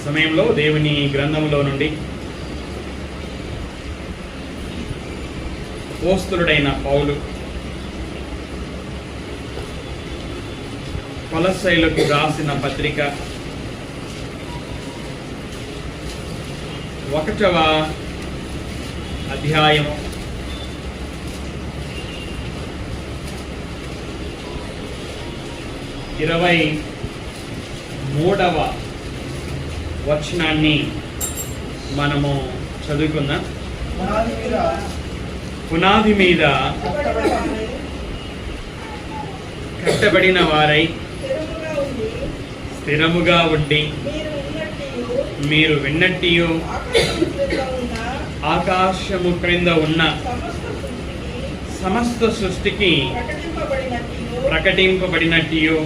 సమయంలో దేవుని గ్రంథంలో నుండి అపోస్తలుడైన పౌలు కొలస్సీయులకు రాసిన పత్రిక 1వ అధ్యాయం 23వ వచనాన్ని మనము చదువుకుందాం. పునాది మీద కట్టబడిన వారై స్థిరముగా ఉండి మీరు విన్నట్టియు ఆకాశము క్రింద ఉన్న సమస్త సృష్టికి ప్రకటింపబడినట్టియు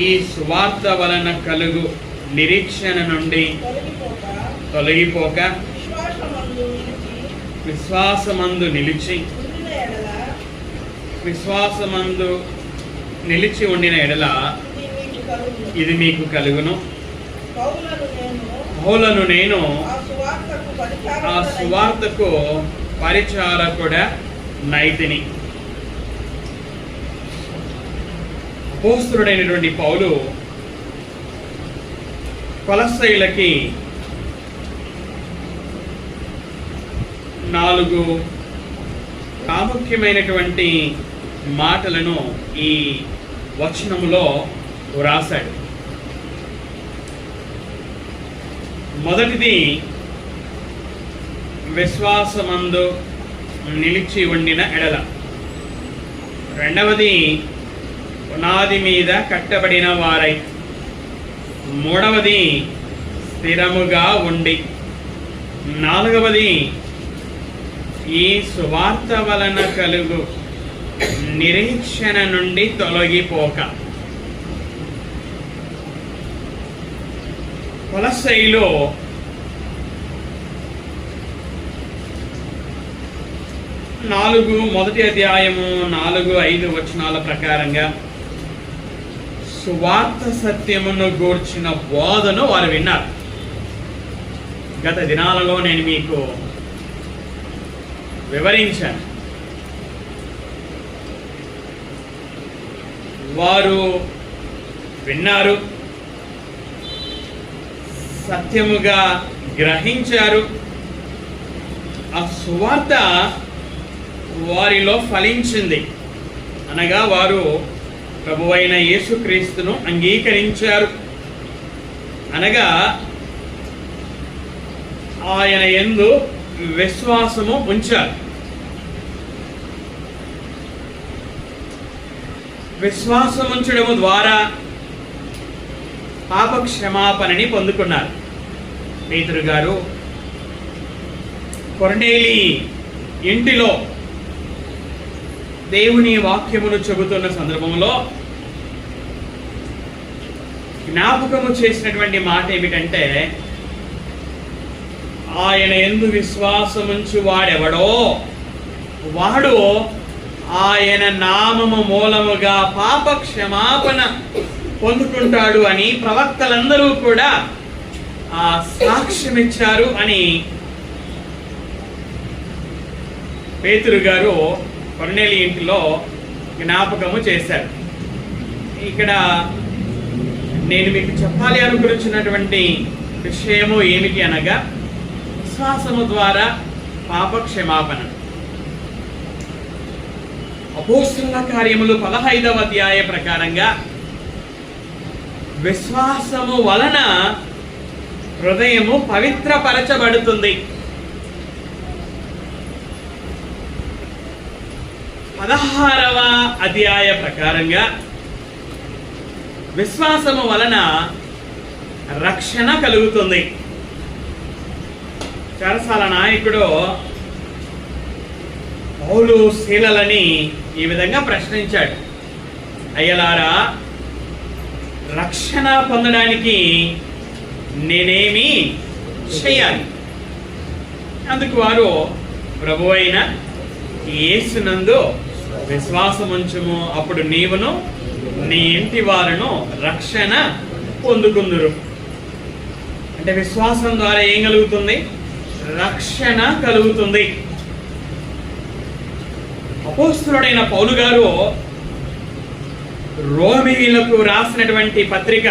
ఈ సువార్త వలన కలుగు నిరీక్షణ నుండి తొలగిపోక విశ్వాసమందు నిలిచి ఉండిన ఎడల ఇది మీకు కలుగును. పౌలను నేను ఆ సువార్తకు పరిచారకుడా నైతిని. అపోస్తలుడైనటువంటి పౌలు కొలస్సీయులకి 4 ప్రాముఖ్యమైనటువంటి మాటలను ఈ వచనములో వ్రాసాడు. మొదటిది విశ్వాసమందు నిలిచి ఉండిన ఎడల, రెండవది పునాది మీద కట్టబడిన వారై, మూడవది స్థిరముగా ఉండి, నాలుగవది ఈ సువార్త వలన కలుగు నిరీక్షణ నుండి తొలగిపోక. కొలస్సీయులో మొదటి అధ్యాయము 4-5 వచనాల ప్రకారంగా సువార్త సత్యమును గూర్చిన బోధను వారు విన్నారు. గత దినాలలో నేను మీకు వివరించాను. వారు విన్నారు, సత్యముగా గ్రహించారు. ఆ సువార్త వారిలో ఫలించింది. అనగా వారు ప్రభువైన యేసుక్రీస్తును అంగీకరించారు. అనగా ఆయన యందు విశ్వాసము ఉంచారు. విశ్వాసం ఉంచడము ద్వారా పాప క్షమాపణని పొందుకున్నారు. పేతురు గారు కొర్నేలి ఇంటిలో దేవుని వాక్యమును చెబుతున్న సందర్భంలో జ్ఞాపకము చేసినటువంటి మాట ఏమిటంటే, ఆయన యందు విశ్వాసముంచు వాడెవడో వాడు ఆయన నామము మూలముగా పాప క్షమాపణ పొందుకుంటాడు అని ప్రవక్తలందరూ కూడా సాక్ష్యమిచ్చారు అని పేతురు గారు కొర్నేలి ఇంటిలో జ్ఞాపకము చేశారు. ఇక్కడ నేను మీకు చెప్పాలి అనుకున్నటువంటి విషయము ఏమిటి అనగా, విశ్వాసము ద్వారా పాప క్షమాపణ. అపోస్తలుల కార్యములు 15వ అధ్యాయ ప్రకారంగా విశ్వాసము వలన హృదయము పవిత్రపరచబడుతుంది. 16వ అధ్యాయ ప్రకారంగా విశ్వాసము వలన రక్షణ కలుగుతుంది. చెరసాల నాయకుడు పౌలు శీలలని ఈ విధంగా ప్రశ్నించాడు, అయ్యలారా, రక్షణ పొందడానికి నేనేమి చేయాలి? అందుకు వారు, ప్రభువైన యేసునందు విశ్వాసముంచుము, అప్పుడు నీవును నీ ఇంటి వారును రక్షణ పొందుకుందురు. అంటే విశ్వాసం ద్వారా ఏం కలుగుతుంది? రక్షణ కలుగుతుంది. అపోస్తలుడైన పౌలు గారు రోమీయులకు రాసినటువంటి పత్రిక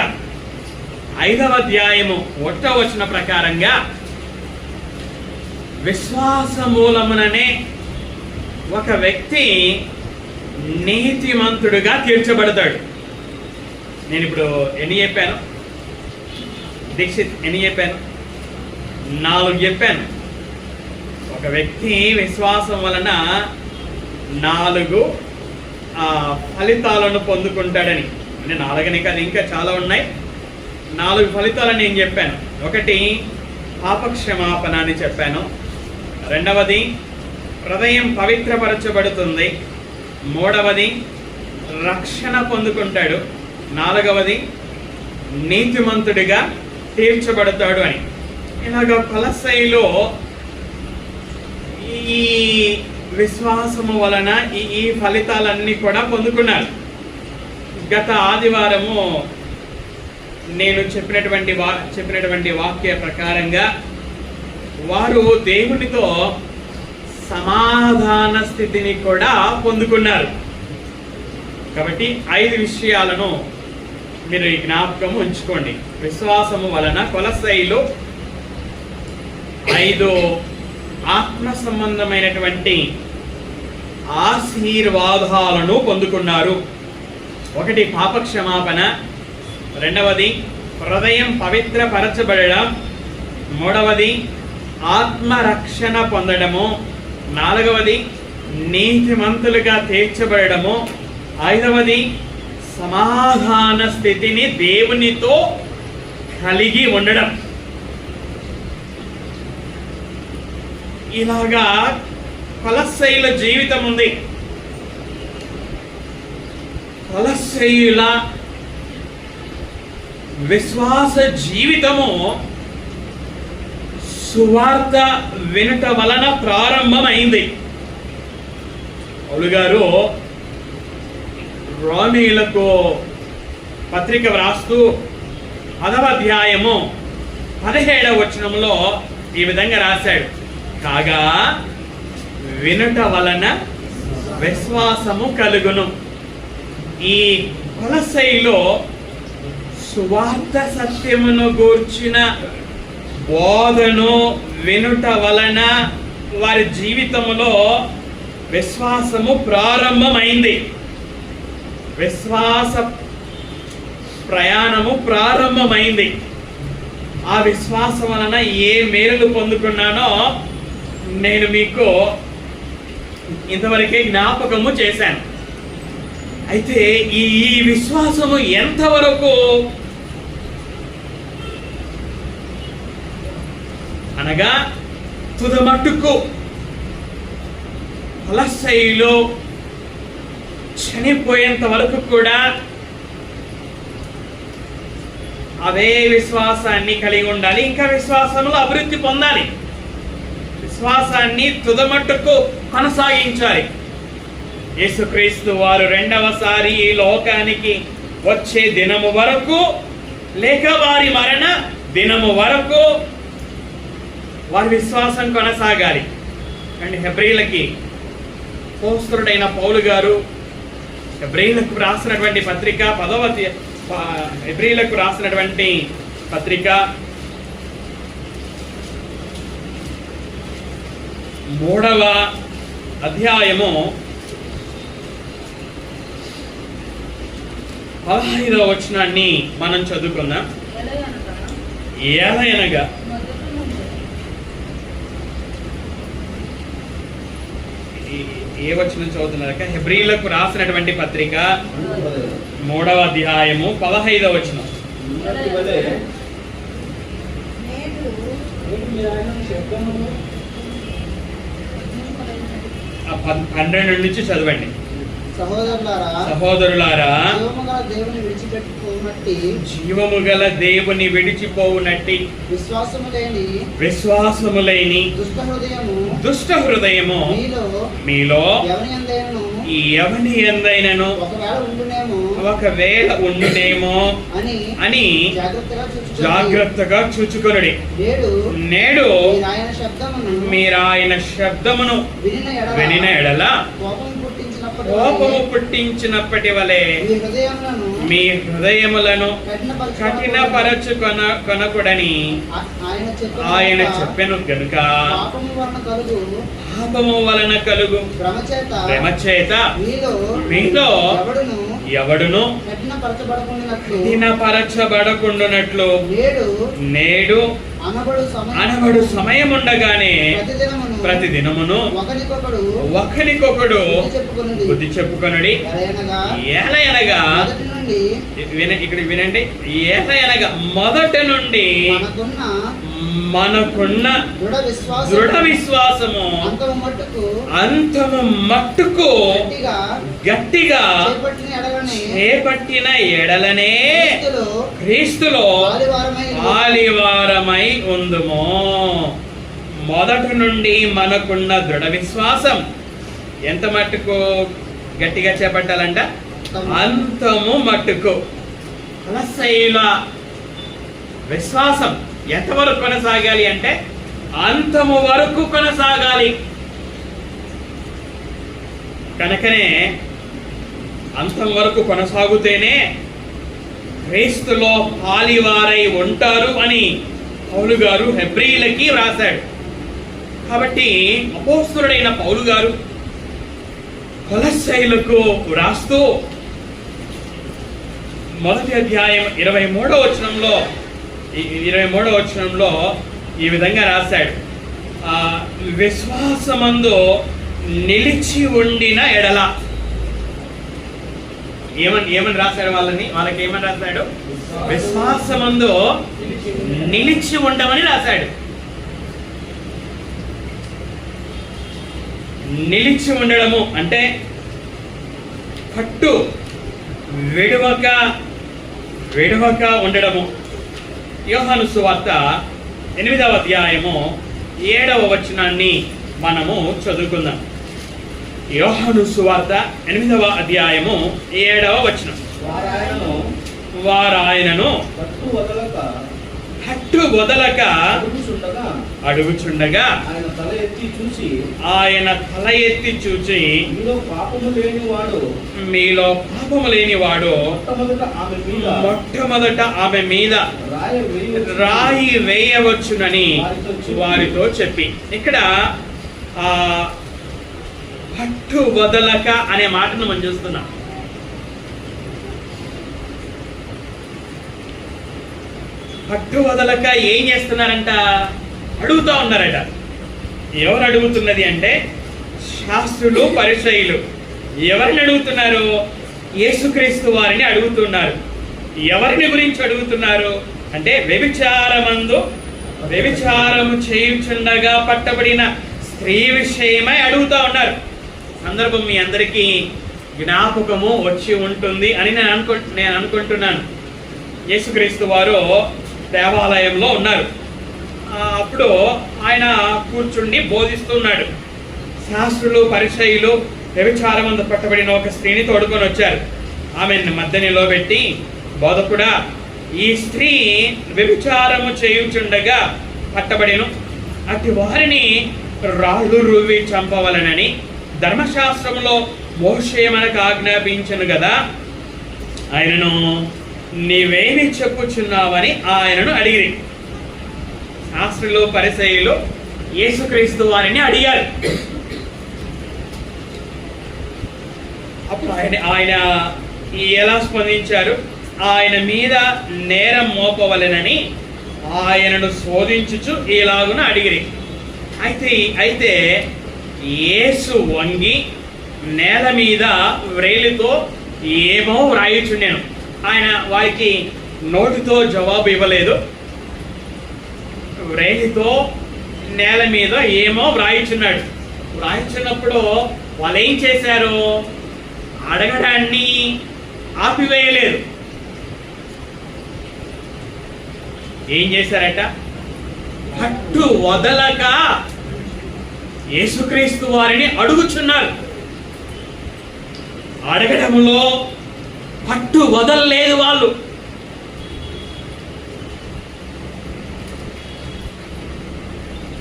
5వ అధ్యాయము 1వ వచన ప్రకారంగా విశ్వాస మూలముననే ఒక వ్యక్తి నీతిమంతుడుగా తీర్చబడతాడు. నేను ఇప్పుడు ఎన్ని చెప్పాను? దీక్షిత్ ఎన్ని చెప్పాను? 4 చెప్పాను. ఒక వ్యక్తి విశ్వాసం వలన 4 ఫలితాలను పొందుకుంటాడని. అంటే 4 కాదు, ఇంకా చాలా ఉన్నాయి. 4 ఫలితాలని నేను చెప్పాను. 1 పాపక్షమాపణ అని చెప్పాను. 2వది హృదయం పవిత్రపరచబడుతుంది. 3వది రక్షణ పొందుకుంటాడు. 4వది నీతిమంతుడిగా తీర్చబడతాడు అని. ఇలాగ కొలస్సైలో ఈ విశ్వాసము వలన ఈ ఫలితాలన్నీ కూడా పొందుకున్నారు. గత ఆదివారము నేను చెప్పినటువంటి వాక్య ప్రకారంగా వారు దేవునితో సమాధాన స్థితిని కూడా పొందుకున్నారు. కాబట్టి 5 విషయాలను మీరు ఈ జ్ఞాపకం ఉంచుకోండి. విశ్వాసము వలన కొలస్సైలో 5 ఆత్మ సంబంధమైనటువంటి ఆశీర్వాదాలను పొందుకున్నారు. 1 పాపక్షమాపణ, 2వది హృదయం పవిత్రపరచబడడం, 3వది ఆత్మరక్షణ పొందడము, 4వది నీతిమంతులుగా తీర్చబడము, 5వది సమాధాన స్థితిని దేవునితో కలిగి ఉండడం. ఇలాగా కొలస్సైల జీవితం ఉంది. కొలస్సైల విశ్వాస జీవితము సువార్త వినుట వలన ప్రారంభమైంది. పౌలు గారు రోమీయులకు పత్రిక వ్రాస్తూ 10వ అధ్యాయము 17వ వచనంలో ఈ విధంగా రాశాడు. కాగా వినుట వలన విశ్వాసము కలుగును. ఈ కొలస్సైలో సువార్త సత్యమును గూర్చిన బోధను వినుట వలన వారి జీవితములో విశ్వాసము ప్రారంభమైంది. విశ్వాస ప్రయాణము ప్రారంభమైంది. ఆ విశ్వాసం వలన ఏ మేలు పొందుకున్నానో నేను మీకు ఇంతవరకే జ్ఞాపకము చేశాను. అయితే ఈ విశ్వాసము ఎంతవరకు అనగా తుదమట్టుకు కొలస్సైలో చనిపోయేంత వరకు కూడా అదే విశ్వాసాన్ని కలిగి ఉండాలి. ఇంకా విశ్వాసంలో అభివృద్ధి పొందాలి. విశ్వాసాన్ని తుదమట్టుకు కొనసాగించాలి. యేసుక్రీస్తు వారు 2వసారి ఈ లోకానికి వచ్చే దినము వరకు, లేక వారి మరణ దినము వరకు వారి విశ్వాసం కొనసాగాలి. అండ్ హెబ్రీలకి అపోస్తలుడైన పౌలు గారు హెబ్రీలకు రాసినటువంటి పత్రిక 10వ హెబ్రీలకు రాసినటువంటి పత్రిక 3వ అధ్యాయము 15వ వచనాన్ని మనం చదువుకుందాం. ఏలయనగా ఏ వచనం చదువుతున్నారక? హెబ్రీలకు రాసినటువంటి పత్రిక 3వ అధ్యాయము 15వ వచనం. 12 నుంచి చదవండి. సహోదరులారా, జీవము గల దేవుని విడిచిపోవునట్టి విశ్వాసము లేని దుష్ట హృదయము మీలో ఎవని ఎందైనను ఒకవేళ ఉండునేమో అని జాగ్రత్తగా చూచుకొనుడి. నేడు మీరాయన శబ్దమును వినిన ఎడల కోపము పుట్టించినప్పటి వలె మీ హృదయములను కఠినపరచు కొనకూడని ఆయన చెప్పెను గనుక పాపము వలన కలుగు శ్రమ చేత మీలో ఎవడును కఠినపరచబడకుండునట్లు నేడు అనబడు సమయం ఉండగానే ప్రతిదినమును ఒకరికొకడు బుద్ధి చెప్పుకొనుడి. ఏలయనగా ఇక్కడ వినండి, ఏలయనగా మొదట నుండి మనకున్న దృఢ విశ్వాసము అంతము మట్టుకు గట్టిగా చేపట్టిన ఎడలనే క్రీస్తులో పాలివారమై ఉందుమో. మొదటి నుండి మనకున్న దృఢ విశ్వాసం ఎంత మట్టుకు గట్టిగా చేపట్టాలంట? అంతము మట్టుకు. కొలస్సీయుల విశ్వాసం ఎంతవరకు కొనసాగాలి అంటే అంతము వరకు కొనసాగాలి. కనుకనే అంతం వరకు కొనసాగుతేనే క్రీస్తులో పాలివారై ఉంటారు అని పౌలు గారు హెబ్రీయులకి రాశాడు. కాబట్టి అపోస్తలుడైన పౌలు గారు కొలస్సీయులకు రాస్తూ మొదటి అధ్యాయం 23వ వచనంలో ఈ విధంగా రాశాడు, విశ్వాసమందు నిలిచి ఉండిన ఎడల. ఏమని రాశాడు? వాళ్ళకి ఏమని రాశాడు? విశ్వాసమందు నిలిచి ఉండమని రాశాడు. నిలిచి ఉండడము అంటే పట్టు విడవక ఉండడము. యోహాను సువార్త 8వ అధ్యాయము 7వ వచనాన్ని మనము చదువుకుందాం. యోహాను సువార్త 8వ అధ్యాయము 7వ వచనం. వారాయనను హట్టు వదలక అడుగుచుండగా ఆయన తల ఎత్తి చూచి మీలో పాపము లేనివాడు మొట్టమొదట ఆమె మీద రాయి వేయవచ్చునని వారితో చెప్పి. ఇక్కడ హట్టు వదలక అనే మాటను మనం చూస్తున్నాం. పట్టు వదలక ఏం చేస్తున్నారంట? అడుగుతా ఉన్నారట. ఎవరు అడుగుతున్నది అంటే శాస్త్రులు, పరిసయ్యులు. ఎవరిని అడుగుతున్నారు? యేసుక్రీస్తు వారిని అడుగుతున్నారు. ఎవరిని గురించి అడుగుతున్నారు అంటే వ్యభిచారము చేయుచుండగా పట్టబడిన స్త్రీ విషయమై అడుగుతా ఉన్నారు. సందర్భం మీ అందరికీ జ్ఞాపకము వచ్చి ఉంటుంది అని నేను అనుకుంటున్నాను. యేసుక్రీస్తు వారు దేవాలయంలో ఉన్నారు. అప్పుడు ఆయన కూర్చుండి బోధిస్తున్నాడు. శాస్త్రులు, పరిసయ్యులు వ్యభిచారమందు పట్టబడిన ఒక స్త్రీని తోడుకొని వచ్చారు. ఆమెను మధ్య నిలబెట్టి, బోధకుడా, ఈ స్త్రీ వ్యభిచారము చేయుచుండగా పట్టబడిను, అట్టి వారిని రాళ్ళు రువ్వి చంపవలనని ధర్మశాస్త్రంలో మోషే మనకు ఆజ్ఞాపించను కదా, ఆయనను నీవేమి చెప్పుచున్నావని ఆయనను అడిగిరి. శాస్త్రులు, పరిసయ్యులు యేసుక్రీస్తు వారిని అడిగారు. అప్పుడు ఆయన ఎలా స్పందించారు? ఆయన మీద నేరం మోపవలెనని ఆయనను శోధించుచు ఇలాగున అడిగిరి. అయితే యేసు వంగి నేల మీద వ్రేలితో ఏమో వ్రాయుచుండెను. ఆయన వారికి నోటితో జవాబు ఇవ్వలేదు. వ్రేలితో నేల మీద ఏమో వ్రాయిచున్నాడు. వ్రాయిచున్నప్పుడు వాళ్ళు ఏం చేశారు? అడగడాన్ని ఆపివేయలేదు. ఏం చేశారట? పట్టు వదలక యేసుక్రీస్తు వారిని అడుగుచున్నారు. అడగడంలో పట్టు వదలలేదు వాళ్ళు.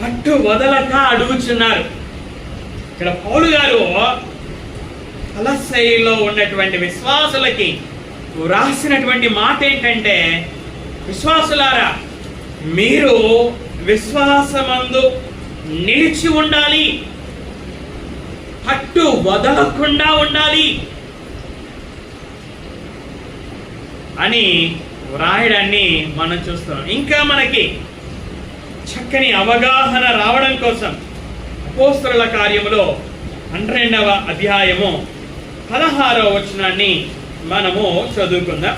పట్టు వదలక అడుగుచున్నారు. ఇక్కడ పౌలు గారు కొలస్సీలో ఉన్నటువంటి విశ్వాసులకి రాసినటువంటి మాట ఏంటంటే, విశ్వాసులారా, మీరు విశ్వాసమందు నిలిచి ఉండాలి, పట్టు వదలకుండా ఉండాలి అని వ్రాయడాన్ని మనం చూస్తున్నాం. ఇంకా మనకి చక్కని అవగాహన రావడం కోసం అపోస్తలుల కార్యములో 12వ అధ్యాయము 16వ వచనాన్ని మనము చదువుకుందాం.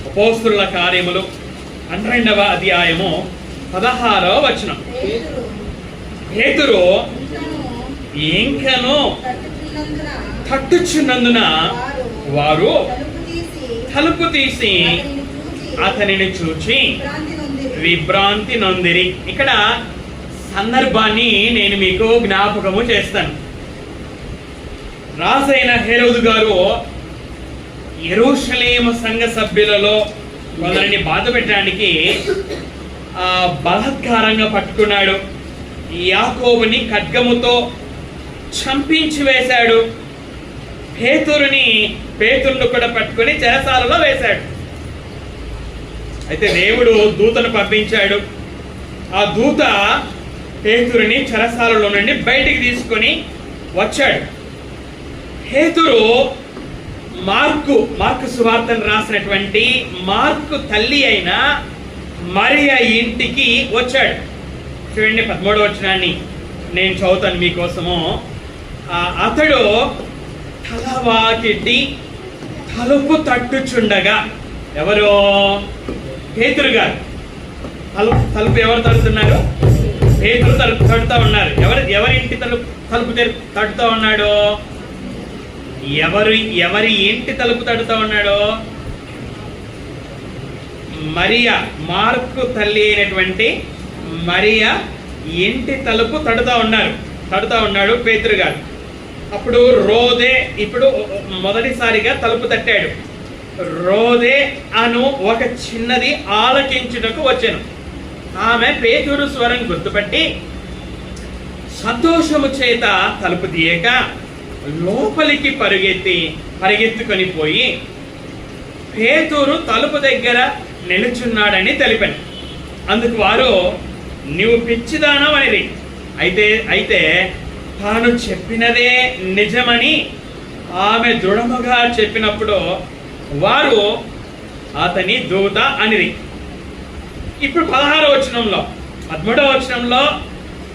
అపోస్తలుల కార్యములు 12వ అధ్యాయము 16వ వచనం. పేతురు ఇంకను తట్టుచున్నందున వారు తలుపు తీసి అతనిని చూచి విభ్రాంతి నొందిరి. ఇక్కడ సందర్భాన్ని నేను మీకు జ్ఞాపకము చేస్తాను. రాజైన హేరోదు గారు యెరూషలేము సంఘ సభ్యులలో కొందరిని బాధ పెట్టడానికి బలాత్కారంగా పట్టుకున్నాడు. యాకోబుని ఖడ్గముతో చంపించి వేశాడు. పేతురును కూడా పట్టుకొని చెరసాలలో వేశాడు. అయితే దేవుడు దూతను పంపించాడు. ఆ దూత పేతురుని చెరసాలలో నుండి బయటికి తీసుకొని వచ్చాడు. పేతురు మార్కు సువార్తను రాసినటువంటి మార్కు తల్లి అయిన మరియ ఇంటికి వచ్చాడు. చూడండి 13వ వచనాన్ని నేను చదువుతాను మీకోసము. అతడు తలవాకిటి తలుపు తట్టుచుండగా, ఎవరు? పేతురు గారు. తలుపు ఎవరు తడుతున్నారు? పేతురు తడుతూ ఉన్నారు. ఎవరింటి తలుపు తడుతూ ఉన్నాడు? ఎవరి ఇంటి తలుపు తడుతూ ఉన్నాడు? మరియా, మార్కు తల్లి అయినటువంటి మరియా ఇంటి తలుపు తడుతూ ఉన్నాడు పేతురు గారు. అప్పుడు ఇప్పుడు మొదటిసారిగా తలుపు తట్టాడు. రోదే అను ఒక చిన్నది ఆలకించుటకు వచ్చాను. ఆమె పేతురు స్వరం గుర్తుపట్టి సంతోషము చేత తలుపు తీయక లోపలికి పరిగెత్తుకొని పోయి పేతురు తలుపు దగ్గర నిలుచున్నాడని తెలిపాను. అందుకు వారు, నీవు పిచ్చిదానం అనేది. అయితే తాను చెప్పినదే నిజమని ఆమె దృఢముగా చెప్పినప్పుడు వారు అతని దూత అనిరి. ఇప్పుడు 16వ వచనంలో 13వ వచనంలో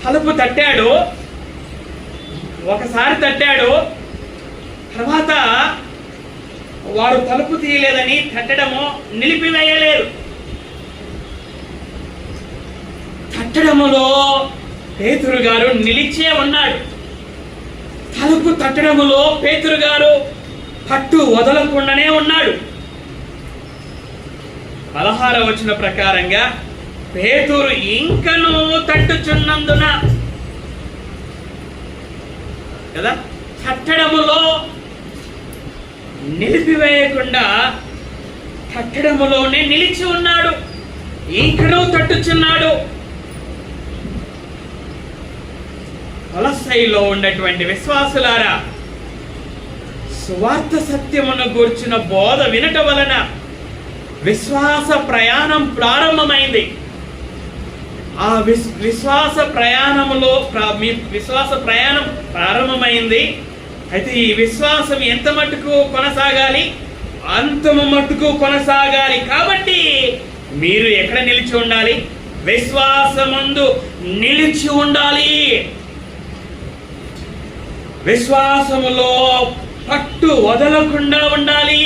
తలుపు తట్టాడు. ఒకసారి తట్టాడు. తర్వాత వారు తలుపు తీయలేదని తట్టడము నిలిపివేయలేదు. తట్టడములో పేతురు గారు నిలిచే ఉన్నాడు. తలుపు తట్టడములో పేతురు గారు పట్టు వదలకుండానే ఉన్నాడు. 16వ వచన ప్రకారంగా పేతురు ఇంకను తట్టుచున్నందున కదా, తట్టడములో నిలిపివేయకుండా తట్టడములోనే నిలిచి ఉన్నాడు. ఇంకను తట్టుచున్నాడు. కొలస్సీలో ఉన్నటువంటి విశ్వాసులారా, సువార్త సత్యమును గూర్చిన బోధ వినటం వలన విశ్వాస ప్రయాణం ప్రారంభమైంది. ఆ విశ్వాస ప్రయాణం ప్రారంభమైంది. అయితే ఈ విశ్వాసం ఎంత మట్టుకు కొనసాగాలి? అంతము మట్టుకు కొనసాగాలి. కాబట్టి మీరు ఎక్కడ నిలిచి ఉండాలి? విశ్వాసమందు నిలిచి ఉండాలి. విశ్వాసములో పట్టు వదలకుండా ఉండాలి.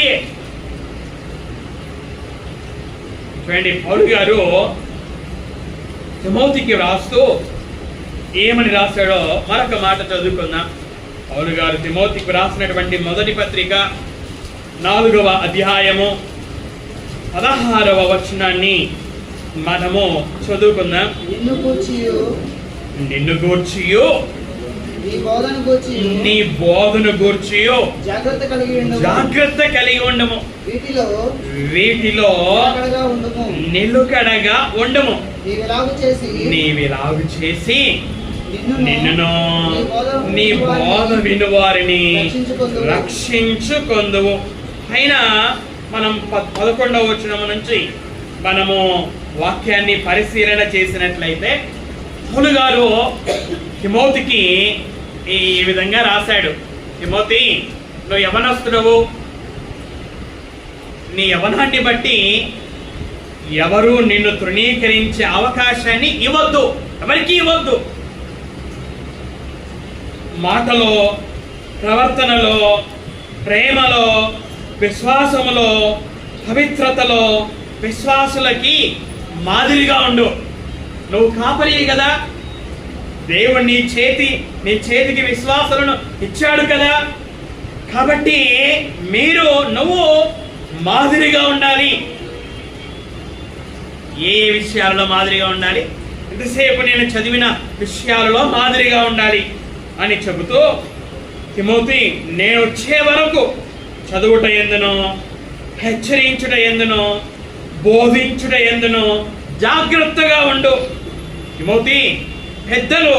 చూడండి, పౌలు గారు తిమోతికి రాస్తూ ఏమని రాశాడో మరొక మాట చదువుకుందాం. పౌలు గారు తిమోతికి రాసినటువంటి మొదటి పత్రిక 4వ అధ్యాయము 16వ వచనాన్ని మనము చదువుకుందాం. నిన్ను గూర్చియు నీ బోధను గూర్చి నీ బోధను గూర్చి జాగ్రత్త కలిగి ఉండము. జాగ్రత్త కలిగి ఉండము. వీటిలో నిలుకడగా ఉండము. నిలుకడగా ఉండము. నీవిలాగు చేసి నిన్నును నీ బోధ వినువారిని రక్షించుకొందువు. అయినా మనం 11వ వచనం నుంచి మనము వాక్యాన్ని పరిశీలన చేసినట్లయితే పౌలు గారు తిమోతికి ఈ విధంగా రాశాడు. తిమోతి, నువ్వు యవనస్తుడవు. నీ యవనాన్ని బట్టి ఎవరు నిన్ను తృణీకరించే అవకాశాన్ని ఇవ్వద్దు, ఎవరికి ఇవ్వద్దు. మాటలో, ప్రవర్తనలో, ప్రేమలో, విశ్వాసములో, పవిత్రతలో విశ్వాసులకి మాదిరిగా ఉండు. నువ్వు కాపరి కదా, దేవుడు నీ చేతికి విశ్వాసులను ఇచ్చాడు కదా. కాబట్టి నువ్వు మాదిరిగా ఉండాలి. ఏ విషయాలలో మాదిరిగా ఉండాలి? ఇంతసేపు నేను చదివిన విషయాలలో మాదిరిగా ఉండాలి అని చెబుతూ, తిమోతి, నేను వచ్చే వరకు చదువుట ఎందునో, హెచ్చరించుట ఎందునో, బోధించుట ఎందునో జాగ్రత్తగా ఉండు. తిమోతి, పెద్దలు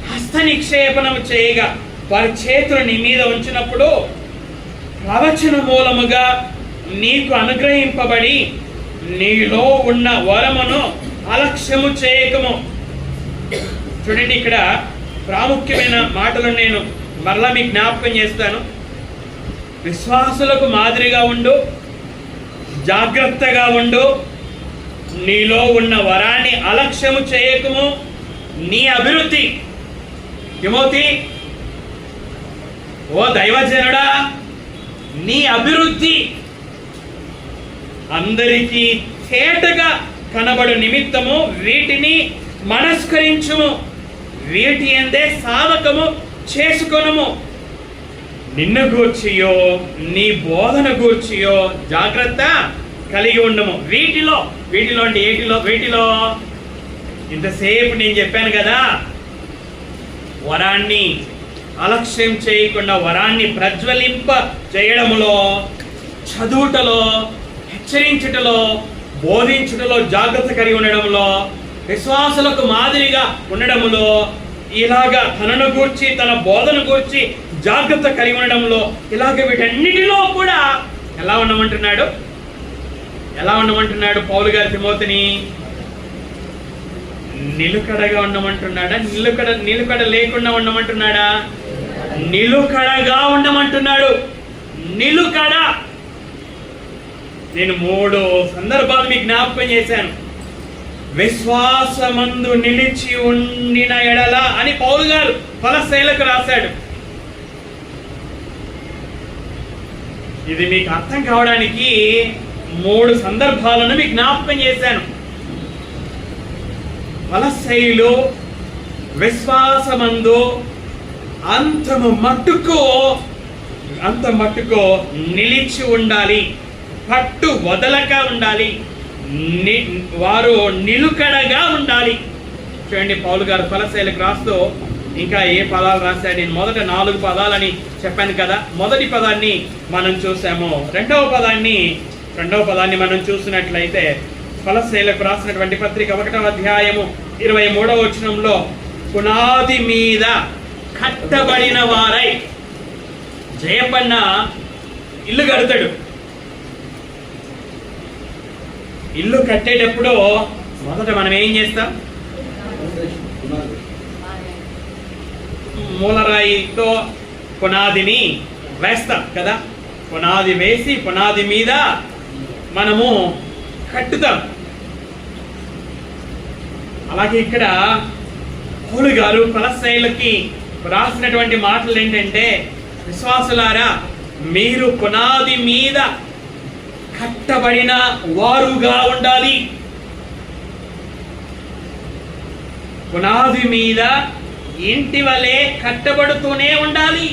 హస్త నిక్షేపణము చేయగా వారి చేతులు నీ మీద ఉంచినప్పుడు ప్రవచన మూలముగా నీకు అనుగ్రహింపబడి నీలో ఉన్న వరమును అలక్ష్యము చేయకము. చూడండి, ఇక్కడ ప్రాముఖ్యమైన మాటలు నేను మరలా మీకు జ్ఞాపకం చేస్తాను. విశ్వాసులకు మాదిరిగా ఉండు, జాగ్రత్తగా ఉండు, నీలో ఉన్న వరాన్ని అలక్ష్యము చేయకము. నీ అభివృద్ధి, తిమోతి, ఓ దైవజనుడా, నీ అభివృద్ధి అందరికీ తేటగా కనబడు నిమిత్తము వీటిని మనస్కరించుము, వీటి అందే సాధకము చేసుకొనుము. నిన్ను గూర్చియో నీ బోధన గూర్చియో జాగ్రత్త కలిగి ఉండము. వీటిలో అంటే వీటిలో ఇంతసేపు నేను చెప్పాను కదా, వరాన్ని అలక్ష్యం చేయకుండా వరాన్ని ప్రజ్వలింప చేయడములో, చదువుటలో, హెచ్చరించుటలో, బోధించుటలో జాగ్రత్త కలిగి ఉండడంలో, విశ్వాసులకు మాదిరిగా ఉండడములో, ఇలాగా తనను గూర్చి తన బోధను గూర్చి జాగ్రత్త కలిగి ఉండడంలో, ఇలాగ వీటన్నిటిలో కూడా ఎలా ఉండమంటున్నాడు పౌలు గారి తిమోతిని? నిలుకడగా ఉండమంటున్నాడా? నిలుకడ లేకుండా ఉండమంటున్నాడా? నిలుకడగా ఉండమంటున్నాడు. నిలుకడ. నేను 3 సందర్భాలు మీకు జ్ఞాపకం చేశాను. విశ్వాసమందు నిలిచి ఉండిన ఎడల అని పౌలు గారు కొలస్సీయులకు రాశాడు. ఇది మీకు అర్థం కావడానికి 3 సందర్భాలను మీకు జ్ఞాపకం చేశాను. కొలస్సీయులు విశ్వాసమందు అంత మట్టుకు నిలిచి ఉండాలి, పట్టు వదలక ఉండాలి, వారు నిలుకడగా ఉండాలి. చూడండి, పౌలు గారు కొలస్సీయులకు రాస్తూ ఇంకా ఏ పదాలు రాశాడు? నేను మొదట 4 పదాలని చెప్పాను కదా. మొదటి పదాన్ని మనం చూసాము. రెండవ పదాన్ని మనం చూసినట్లయితే కొలస్సీయులకు రాసినటువంటి పత్రిక 1వ అధ్యాయము 23వ వచనంలో, పునాది మీద కట్టబడిన వారై జయపన్న ఇల్లు కడతాడు. ఇల్లు కట్టేటప్పుడు మొదట మనం ఏం చేస్తాం? మూలరాయితో పునాదిని వేస్తాం కదా. పునాది వేసి పునాది మీద మనము కట్టుతాం. అలాగే ఇక్కడ పౌలు గారు కొలస్సీయులకి రాసినటువంటి మాటలు ఏంటంటే, విశ్వాసులారా, మీరు పునాది మీద కట్టబడిన వారుగా ఉండాలి. పునాది మీద ఇంటి వలె కట్టబడుతూనే ఉండాలి.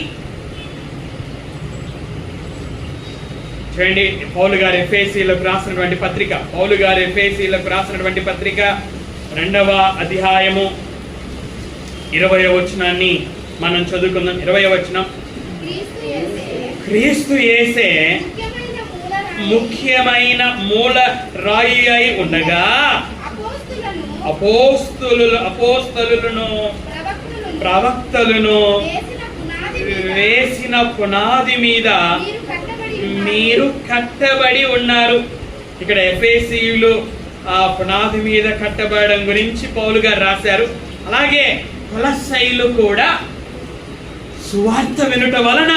చూడండి, పౌలు గారు ఎఫెసీయులకు రాసినటువంటి పత్రిక 2వ అధ్యాయము 20వ వచనాన్ని మనం చదువుకుందాం. 20వ వచనం. క్రీస్తు యేసే క్రీస్తు యేసే ముఖ్యమైన మూల రాయి అయి ఉండగా అపోస్తలులను ప్రవక్తలను వేసిన పునాది మీద మీరు కట్టబడి ఉన్నారు. ఇక్కడ ఎఫెసీయులు ఆ పునాది మీద కట్టబడడం గురించి పౌలు గారు రాశారు. అలాగే కొలస్సీయులు కూడా సువార్త వినుట వలన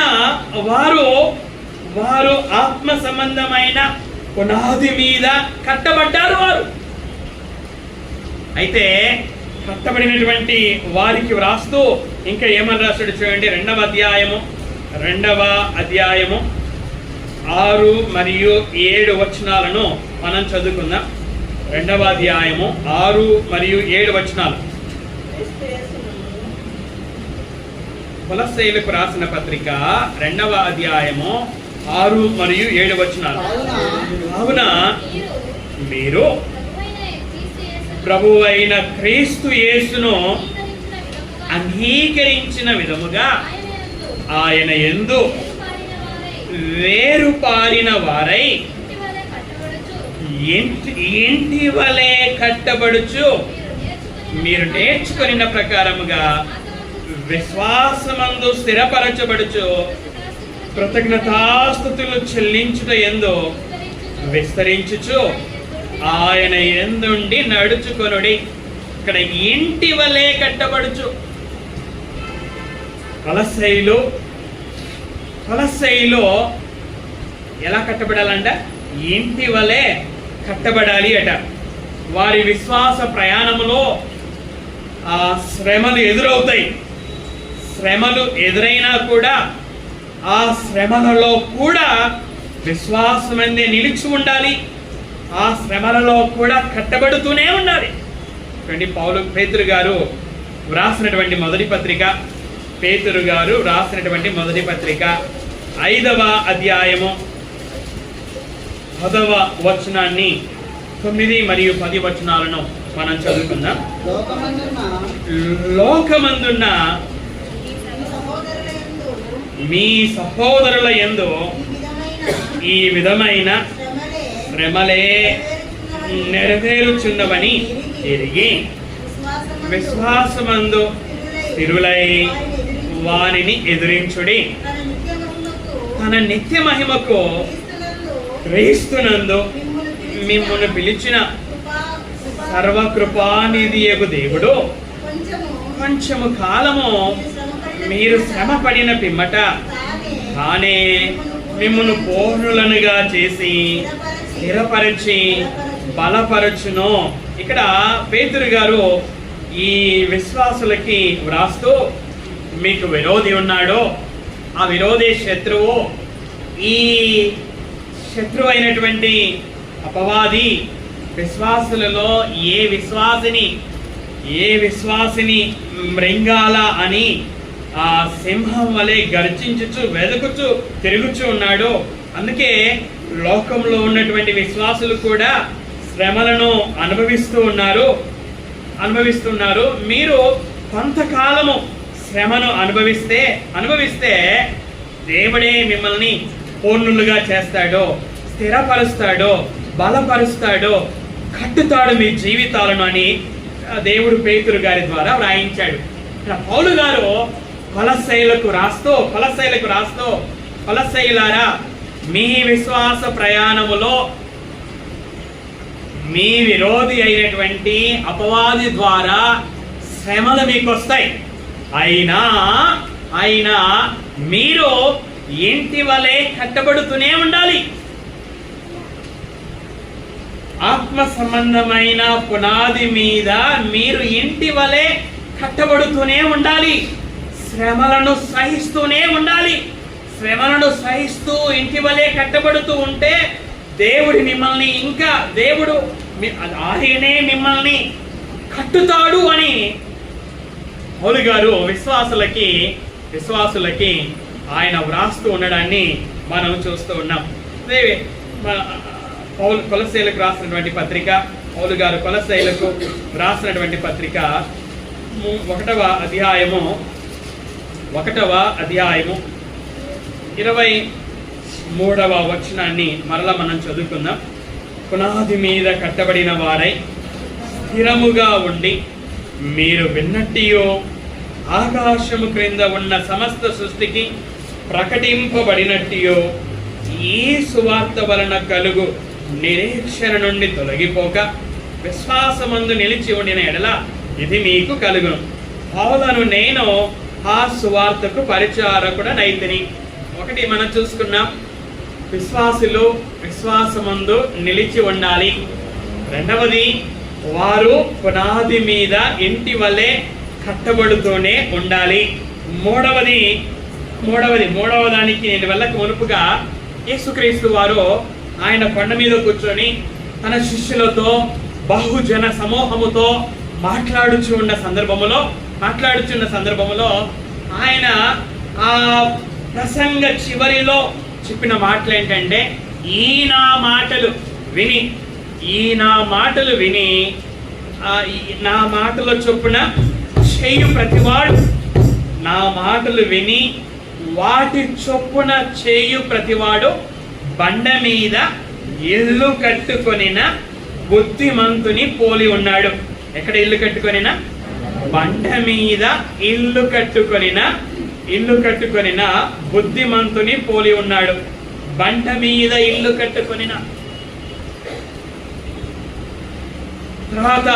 వారు ఆత్మ సంబంధమైన పునాది మీద కట్టబడ్డారు. వారు అయితే కట్టబడినటువంటి వారికి వ్రాస్తూ ఇంకా ఏమని రాస్తాడు చూడండి. 2వ అధ్యాయము 6 మరియు 7 వచనాలను మనం చదువుకుందాం. 2వ అధ్యాయము 6 మరియు 7 వచనాలు. కొలస్సీయులకు రాసిన పత్రిక 2వ అధ్యాయము 6 మరియు 7 వచనాలు. కావున మీరు ప్రభువైన క్రీస్తు యేసును అంగీకరించిన విధముగా ఆయన యందు వేరుపారిన వారై ఇంటి వలె కట్టబడుచు మీరు నేర్చుకొనిన ప్రకారముగా విశ్వాసమందు స్థిరపరచబడుచు కృతజ్ఞతాస్తుతులు చెల్లించుట యందు విస్తరించుచు ఆయన యందుండి నడుచుకొనుడి. ఇక్కడ ఇంటి వలె కట్టబడుచు. కొలస్సీయులో ఎలా కట్టబడాలంట? ఇంటి వలె కట్టబడాలి అట. వారి విశ్వాస ప్రయాణములో ఆ శ్రమలు ఎదురవుతాయి. శ్రమలు ఎదురైనా కూడా ఆ శ్రమలలో కూడా విశ్వాసమందే నిలిచి ఉండాలి. ఆ శ్రమలలో కూడా కట్టబడుతూనే ఉండాలి. పేతురు గారు వ్రాసినటువంటి మొదటి పత్రిక 5వ అధ్యాయము 10వ వచనాన్ని 9 మరియు 10 వచనాలను మనం చదువుకుందాం. లోకమందున్న మీ సహోదరుల యందు ఈ విధమైన శ్రమలే నెరవేరుచున్నవని ఎరిగి విశ్వాసమందు స్థిరులై వానిని ఎదిరించుడి. తన నిత్య మహిమకు క్రీస్తునందు మిమ్మును పిలిచిన సర్వకృపానిధియగు దేవుడు కొంచెము కాలము మీరు శ్రమ పడిన పిమ్మట తానే మిమ్మును పూర్ణులనుగా చేసి స్థిరపరిచి బలపరచును. ఇక్కడ పేతురు గారు ఈ విశ్వాసులకి వ్రాస్తూ మీకు విరోధి ఉన్నాడో ఆ విరోధి శత్రువు, ఈ శత్రువు అయినటువంటి అపవాది విశ్వాసులలో ఏ విశ్వాసిని మృంగాల అని ఆ సింహం వలె గర్జించుచు వెదకుచు తిరుగుచు ఉన్నాడు. అందుకే లోకంలో ఉన్నటువంటి విశ్వాసులు కూడా శ్రమలను అనుభవిస్తున్నారు. మీరు కొంతకాలము శ్రమను అనుభవిస్తే దేవుడే మిమ్మల్ని పూర్ణులుగా చేస్తాడో, స్థిరపరుస్తాడో, బలపరుస్తాడో, కట్టుతాడు మీ జీవితాలను అని దేవుడు పేతురు గారి ద్వారా వ్రాయించాడు. ఇక్కడ పౌలు గారు కొలస్సీయులకు రాస్తూ కొలస్సీయులారా, మీ విశ్వాస ప్రయాణములో మీ విరోధి అయినటువంటి అపవాది ద్వారా శ్రమలు మీకు వస్తాయి. అయినా మీరు ఇంటి వలె కట్టబడుతూనే ఉండాలి. ఆత్మ సంబంధమైన పునాది మీద మీరు ఇంటి వలె కట్టబడుతూనే ఉండాలి. శ్రమలను సహిస్తూనే ఉండాలి. శ్రమలను సహిస్తూ ఇంటి వలె కట్టబడుతూ ఉంటే ఆయనే మిమ్మల్ని కట్టుతాడు అని పౌలు గారు విశ్వాసులకి ఆయన వ్రాస్తూ ఉండడాన్ని మనం చూస్తూ ఉన్నాం. కొలస్సీయులకు రాసినటువంటి పత్రిక, పౌలు గారు కొలస్సీయులకు రాసినటువంటి పత్రిక 1వ అధ్యాయము 1వ అధ్యాయము 23వ వచనాన్ని మరలా మనం చదువుకుందాం. పునాది మీద కట్టబడిన వారై స్థిరముగా ఉండి మీరు విన్నట్టియో ఆకాశము క్రింద ఉన్న సమస్త సృష్టికి ప్రకటింపబడినట్టియో ఈ సువార్త వలన కలుగు నిరీక్షణ నుండి తొలగిపోక విశ్వాసమందు నిలిచి ఉండిన ఎడల ఇది మీకు కలుగును. పౌలను నేను ఆ సువార్తకు పరిచారకుడనైతిని. ఒకటి మనం చూసుకున్నాం, విశ్వాసులు విశ్వాసమందు నిలిచి ఉండాలి. రెండవది, వారు పునాది మీద ఇంటి వలె కట్టబడుతూనే ఉండాలి. మూడవ దానికి నేను వెళ్ళక మునుపుగా యేసుక్రీస్తు వారు ఆయన కొండ మీద కూర్చొని తన శిష్యులతో బహుజన సమూహముతో మాట్లాడుచున్న సందర్భములో ఆయన ఆ ప్రసంగ చివరిలో చెప్పిన మాటలు ఏంటంటే, ఈ నా మాటలు విని నా మాటల చొప్పున చేయు ప్రతివాడు, నా మాటలు విని వాటి చొప్పున చేయు ప్రతివాడు బండ మీద ఇల్లు కట్టుకొనిన బుద్ధిమంతుని పోలి ఉన్నాడు. ఎక్కడ ఇల్లు కట్టుకొనిన? బండ మీద ఇల్లు కట్టుకొనిన బుద్ధిమంతుని పోలి ఉన్నాడు. బండ మీద ఇల్లు కట్టుకొనిన తర్వాత,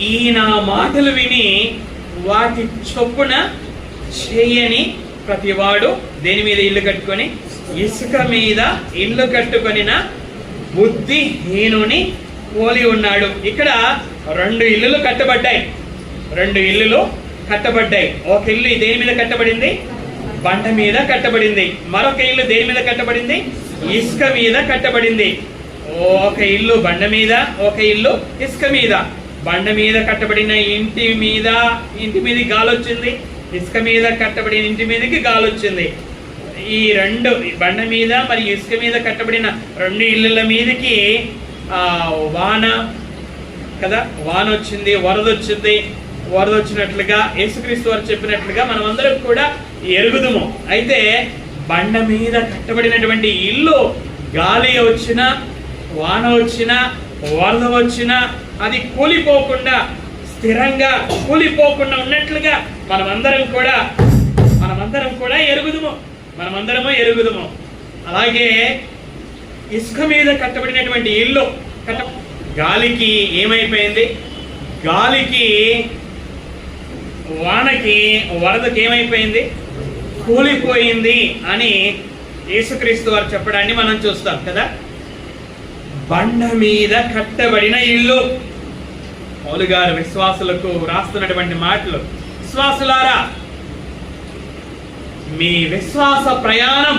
ఈ నా మాటలు విని వాటి చొప్పున చేయని ప్రతివాడు దేని మీద ఇల్లు కట్టుకొని? ఇసుక మీద ఇల్లు కట్టుకొనిన బుద్ధిహీనుని పోలి ఉన్నాడు. ఇక్కడ 2 ఇల్లులు కట్టబడ్డాయి. ఒక ఇల్లు దేని మీద కట్టబడింది? బండ మీద కట్టబడింది. మరొక ఇల్లు దేని మీద కట్టబడింది? ఇసుక మీద కట్టబడింది. ఒక ఇల్లు బండ మీద, ఒక ఇల్లు ఇసుక మీద. బండ మీద కట్టబడిన ఇంటి మీద గాలి వచ్చింది, ఇసుక మీద కట్టబడిన ఇంటి మీదకి గాలి వచ్చింది. ఈ 2 బండ మీద మరి ఇసుక మీద కట్టబడిన 2 ఇళ్ళ మీదకి వాన వచ్చింది, వరద వచ్చినట్లుగా యేసుక్రీస్తు వారు చెప్పినట్లుగా మనం అందరం కూడా ఎరుగుదుము. అయితే బండ మీద కట్టబడినటువంటి ఇల్లు గాలి వచ్చినా, వాన వచ్చినా, వరద వచ్చినా అది కూలిపోకుండా, స్థిరంగా కూలిపోకుండా ఉన్నట్లుగా మనమందరం కూడా ఎరుగుదుము. అలాగే ఇసుక మీద కట్టబడినటువంటి ఇల్లు గాలికి ఏమైపోయింది? గాలికి, వానకి, వరదకి ఏమైపోయింది? కూలిపోయింది అని యేసుక్రీస్తు వారు చెప్పడాన్ని మనం చూస్తాం కదా. బండ మీద కట్టబడిన ఇల్లు. పౌలు గారు విశ్వాసులకు రాస్తున్నటువంటి మాటలు, విశ్వాసులారా, మీ విశ్వాస ప్రయాణం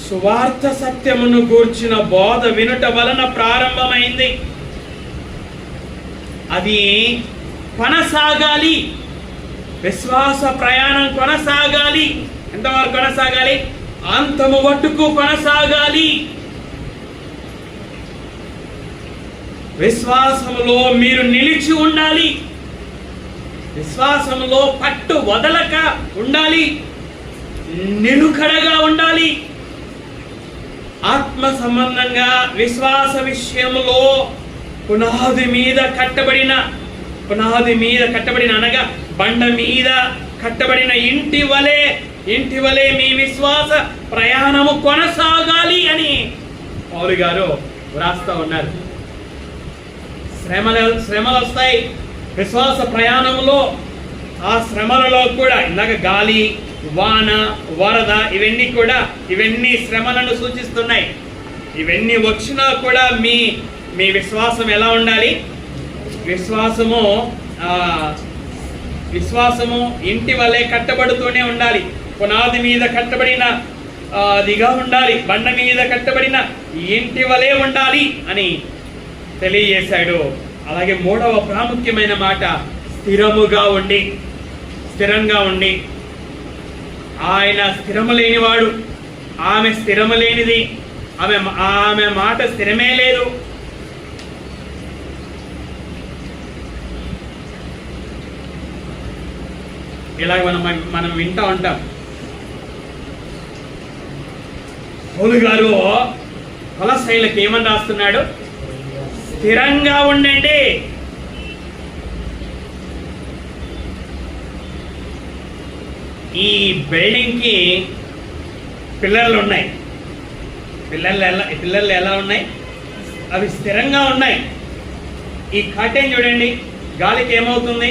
సువార్త సత్యమును గూర్చిన బోధ వినుట వలన ప్రారంభమైంది. అది కొనసాగాలి. విశ్వాస ప్రయాణం కొనసాగాలి. ఎంతవరకు కొనసాగాలి? అంతము వట్టుకు కొనసాగాలి. విశ్వాసములో మీరు నిలిచి ఉండాలి. విశ్వాసములో పట్టు వదలక ఉండాలి. నిలుకడగా ఉండాలి. ఆత్మ సంబంధంగా విశ్వాస విషయంలో పునాది మీద కట్టబడిన అనగా బండ మీద కట్టబడిన ఇంటి వలె మీ విశ్వాస ప్రయాణము కొనసాగాలి అని పౌలు గారు వ్రాస్తా ఉన్నారు. శ్రమలు వస్తాయి విశ్వాస ప్రయాణంలో. ఆ శ్రమలలో కూడా ఇందాక గాలి, వాన, వరద ఇవన్నీ శ్రమలను సూచిస్తున్నాయి. ఇవన్నీ వచ్చినా కూడా మీ విశ్వాసం ఎలా ఉండాలి? విశ్వాసము ఇంటి వలె కట్టబడుతూనే ఉండాలి. పునాది మీద కట్టబడిన అదిగా ఉండాలి. బండ మీద కట్టబడిన ఇంటి వలె ఉండాలి అని తెలియజేశాడు. అలాగే 3వ ప్రాముఖ్యమైన మాట, స్థిరంగా ఉండి. ఆయన స్థిరము లేనివాడు, ఆమె స్థిరము లేనిది, ఆమె మాట స్థిరమే లేదు. ఇలాగ మనం వింటూ ఉంటాం. పౌలు గారు కొలస్సీయులకు ఏమని రాస్తున్నాడు? స్థిరంగా ఉండండి. ఈ బిల్డింగ్ కి పిల్లర్లు ఉన్నాయి. పిల్లర్లు ఎలా ఉన్నాయి? అవి స్థిరంగా ఉన్నాయి. ఈ కర్టెన్ చూడండి, గాలికి ఏమవుతుంది?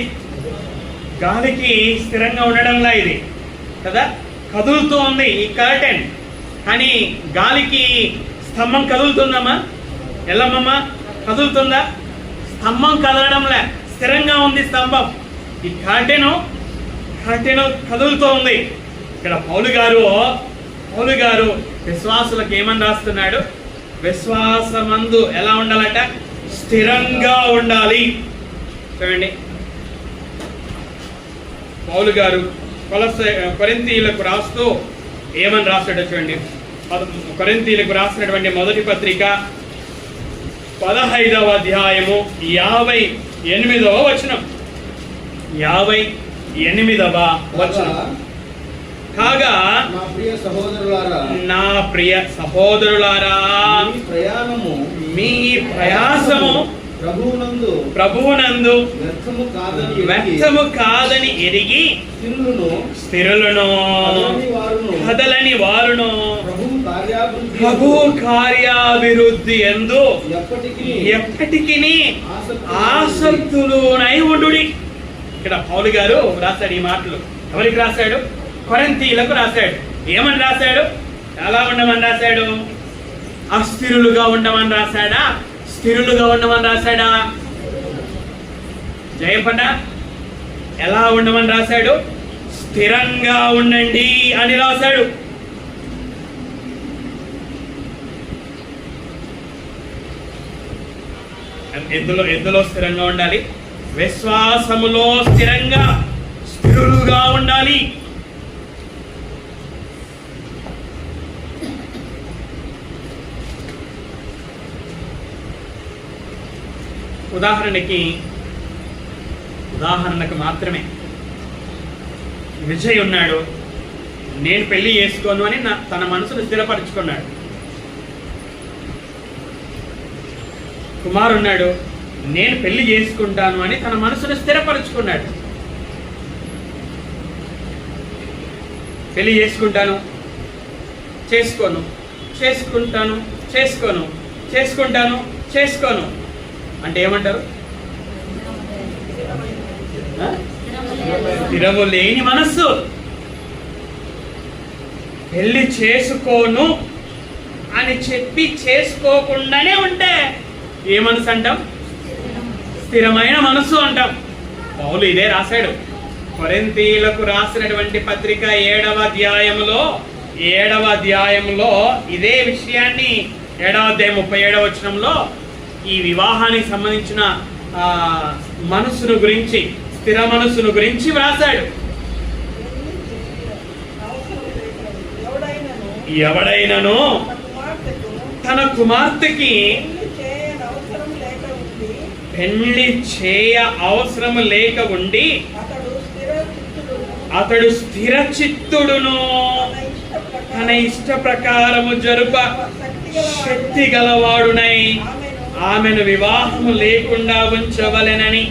గాలికి స్థిరంగా ఉండడంలా ఇది కదా, కదులుతూ ఉంది ఈ కర్టెన్. కానీ గాలికి స్తంభం కదులుతుందమ్మా? ఎల్లమ్మా కదులుతుందా? స్తంభం కదలడంలే, స్థిరంగా ఉంది స్తంభం. ఈ కర్టెను కదులుతూ ఉంది. ఇక్కడ పౌలు గారు విశ్వాసులకు ఏమని రాస్తున్నాడు? విశ్వాసమందు ఎలా ఉండాలట? స్థిరంగా ఉండాలి. చూడండి, పౌలు గారు కొరింథీయులకు రాస్తూ ఏమని రాస్తాడో చూడండి. కొరింథీయులకు రాసినటువంటి మొదటి పత్రిక 15వ అధ్యాయము 58వ వచనం. 58వ వచనం. కాగా నా ప్రియ సహోదరులారా, మీ ప్రయాసము ప్రభువునందు వ్యర్థము కాదని ఎరిగి స్థిరులను కదలని వారును ప్రభు కార్యాభివృద్ధి యందు ఎప్పటికీ ఆసక్తులునై ఉండుడి. ఇక్కడ పౌలు గారు రాశాడు ఈ మాటలు. ఎవరికి రాశాడు? కొరింథీయులకు రాశాడు. ఏమని రాశాడు? ఎలా ఉండమని రాశాడు? అస్థిరులుగా ఉండమని రాశాడా? స్థిరులుగా ఉండమని రాశాడా? జయపడ్డ ఎలా ఉండమని రాశాడు? స్థిరంగా ఉండండి అని రాశాడు. ఎందులో స్థిరంగా ఉండాలి? విశ్వాసములో స్థిరులుగా ఉండాలి. ఉదాహరణకు మాత్రమే విజయ్ ఉన్నాడు, నేను పెళ్లి చేసుకోను అని తన మనసును స్థిరపరచుకున్నాడు. కుమార్ ఉన్నాడు, నేను పెళ్లి చేసుకుంటాను అని తన మనసును స్థిరపరచుకున్నాడు. పెళ్లి చేసుకుంటాను, చేసుకోను, చేసుకుంటాను, చేసుకోను, చేసుకుంటాను, చేసుకోను అంటే ఏమంటారు? స్థిరము లేని మనస్సు. పెళ్లి చేసుకోను అని చెప్పి చేసుకోకుండానే ఉంటే ఏ మనసు అంటాం? స్థిరమైన మనస్సు అంటాం. పౌలు ఇదే రాశాడు. కొరింథీయులకు రాసినటువంటి పత్రిక 7వ అధ్యాయంలో ఇదే విషయాన్ని 7వ అధ్యాయం 37వ వచనంలో ఈ వివాహానికి సంబంధించిన మనస్సును గురించి, స్థిర మనస్సును గురించి వ్రాసాడు. ఎవడైనను తన కుమార్తెకి పెళ్లి చేయ అవసరం లేక ఉండి అతడు స్థిర చిత్తుడును తన ఇష్ట ప్రకారము జరుప శక్తి గలవాడునై ఆమెను వివాహము లేకుండా ఉంచవలెనని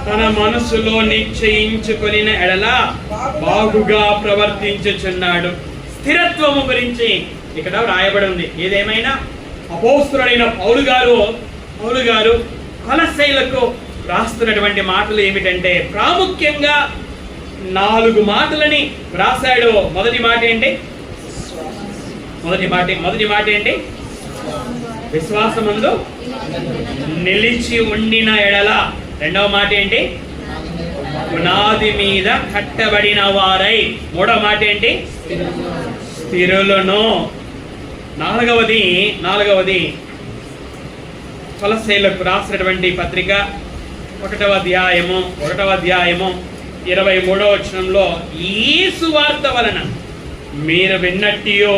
తన మనసులో నిశ్చయించుకొనిన ఎడల బాగుగా ప్రవర్తించుచున్నాడు. స్థిరత్వము గురించి ఇక్కడ వ్రాయబడి ఉంది. ఏదేమైనా అపోస్తలుడైన పౌలు గారు కొలస్సీయులకు రాస్తున్నటువంటి మాటలు ఏమిటంటే ప్రాముఖ్యంగా 4 మాటలని రాశాడు. మొదటి మాట ఏంటి? విశ్వాసమందు నిలిచి ఉండిన ఎడల. రెండవ మాట ఏంటి? పునాది మీద కట్టబడిన వారై. మూడవ మాట ఏంటి? స్థిరులను. నాలుగవది కొలస్సీయులకు రాసినటువంటి పత్రిక 1వ అధ్యాయము 23వ వచనంలో ఈ సువార్త వలన మీరు విన్నట్టియో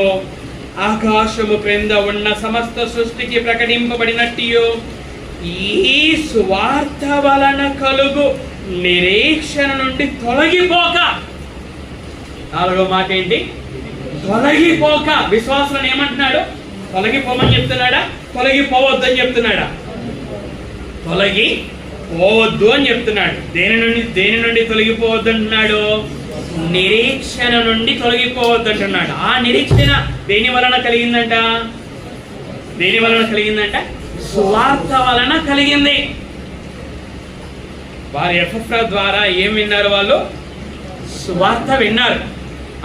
ఆకాశము క్రింద ఉన్న సమస్త సృష్టికి ప్రకటింపబడినట్టియో ఈ సువార్త వలన కలుగు నిరీక్షణ నుండి తొలగిపోక నాలుగో మాట ఏంటి? తొలగిపోక. విశ్వాసులను ఏమంటున్నాడు? తొలగిపోమని చెప్తున్నాడా? తొలగిపోవద్దు అని చెప్తున్నాడా? తొలగిపోవద్దు అని చెప్తున్నాడు. దేని నుండి తొలగిపోవద్దు అంటున్నాడు? నిరీక్షణ నుండి తొలగిపోవద్దు అంటున్నాడు. ఆ నిరీక్షణ దేని వలన కలిగిందంట? సువార్త వలన కలిగింది. వారి ఎఫెఫ్రా ద్వారా ఏం విన్నారు? వాళ్ళు సువార్త విన్నారు.